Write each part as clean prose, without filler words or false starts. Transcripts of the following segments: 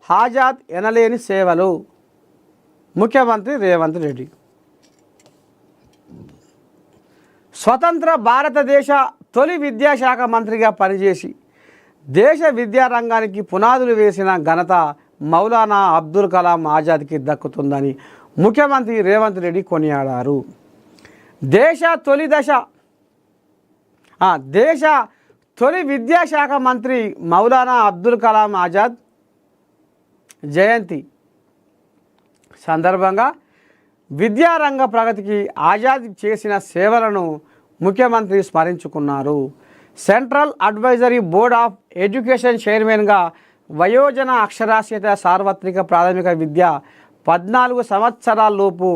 ఆజాద్ ఎనలేని సేవలు. ముఖ్యమంత్రి రేవంత్ రెడ్డి. స్వతంత్ర భారతదేశ తొలి విద్యాశాఖ మంత్రిగా పనిచేసి దేశ విద్యారంగానికి పునాదులు వేసిన ఘనత మౌలానా అబ్దుల్ కలాం ఆజాద్కి దక్కుతుందని ముఖ్యమంత్రి రేవంత్ రెడ్డి కొనియాడారు. దేశ తొలి విద్యాశాఖ మంత్రి మౌలానా అబ్దుల్ కలాం ఆజాద్ జయంతి సందర్భంగా విద్యారంగ ప్రగతికి ఆజాద్ చేసిన సేవలను ముఖ్యమంత్రి స్మరించుకున్నారు. Central advisory board of education చైర్మన్గా వయోజన అక్షరాస్యత సార్వత్రిక ప్రాథమిక విద్య 14 సంవత్సరాలలోపు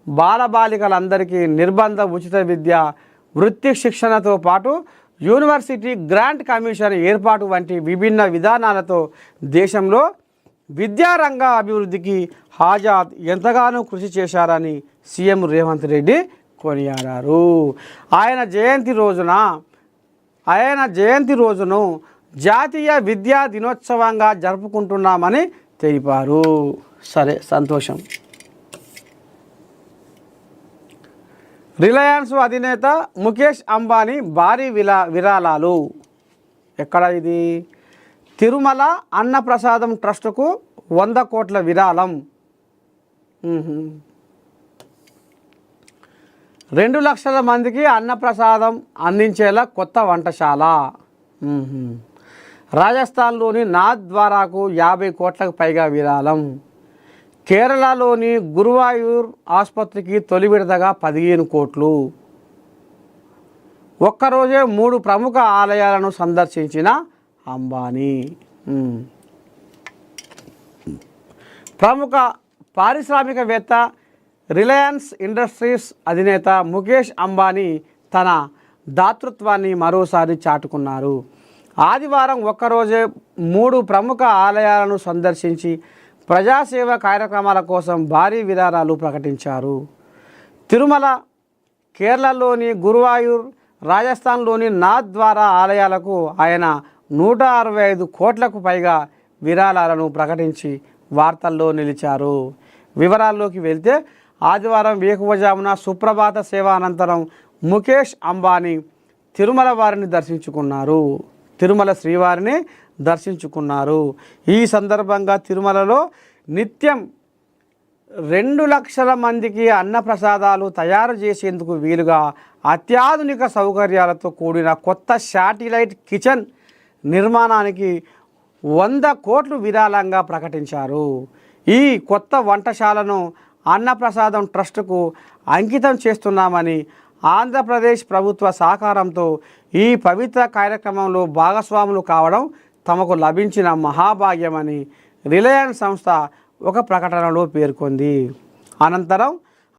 బాలబాలికలందరికీ నిర్బంధ ఉచిత విద్య, వృత్తి శిక్షణతో పాటు యూనివర్సిటీ గ్రాంట్ కమిషన్ ఏర్పాటు వంటి విభిన్న విధానాలతో దేశంలో విద్యారంగ అభివృద్ధికి ఆజాద్ ఎంతగానో కృషి చేశారని సీఎం రేవంత్ రెడ్డి కొనియాడారు. ఆయన జయంతి రోజును జాతీయ విద్యా దినోత్సవంగా జరుపుకుంటున్నామని తెలిపారు. సరే, సంతోషం. రిలయన్స్ అధినేత ముఖేష్ అంబానీ భారీ విరాళాలు. ఎక్కడ ఇది? తిరుమల అన్నప్రసాదం ట్రస్టుకు 100 కోట్ల విరాళం. 2 లక్షల మందికి అన్నప్రసాదం అందించేలా కొత్త వంటశాల. రాజస్థాన్లోని నాథ్ద్వారాకు 50 కోట్లకు పైగా విరాళం. కేరళలోని గురువాయూర్ ఆసుపత్రికి తొలి విడతగా 15 కోట్లు. ఒక్కరోజే 3 ప్రముఖ ఆలయాలను సందర్శించిన అంబానీ. ప్రముఖ పారిశ్రామికవేత్త రిలయన్స్ ఇండస్ట్రీస్ అధినేత ముఖేష్ అంబానీ తన దాతృత్వాన్ని మరోసారి చాటుకున్నారు. ఆదివారం ఒక్కరోజే 3 ప్రముఖ ఆలయాలను సందర్శించి ప్రజాసేవ కార్యక్రమాల కోసం భారీ విరాళాలు ప్రకటించారు. తిరుమల, కేరళలోని గురువాయూర్, రాజస్థాన్లోని నాథ్ద్వారా ఆలయాలకు ఆయన 165 కోట్లకు పైగా విరాళాలను ప్రకటించి వార్తల్లో నిలిచారు. వివరాల్లోకి వెళ్తే ఆదివారం వేకువజామున సుప్రభాత సేవ అనంతరం ముఖేష్ అంబానీ తిరుమల శ్రీవారిని దర్శించుకున్నారు. ఈ సందర్భంగా తిరుమలలో నిత్యం 2 లక్షల మందికి అన్నప్రసాదాలు తయారు చేసేందుకు వీలుగా అత్యాధునిక సౌకర్యాలతో కూడిన కొత్త శాటిలైట్ కిచెన్ నిర్మాణానికి 100 కోట్లు విరాళంగా ప్రకటించారు. ఈ కొత్త వంటశాలను అన్నప్రసాదం ట్రస్టుకు అంకితం చేస్తున్నామని, ఆంధ్రప్రదేశ్ ప్రభుత్వ సహకారంతో ఈ పవిత్ర కార్యక్రమంలో భాగస్వాములు కావడం తమకు లభించిన మహాభాగ్యమని రిలయన్స్ సంస్థ ఒక ప్రకటనలో పేర్కొంది. అనంతరం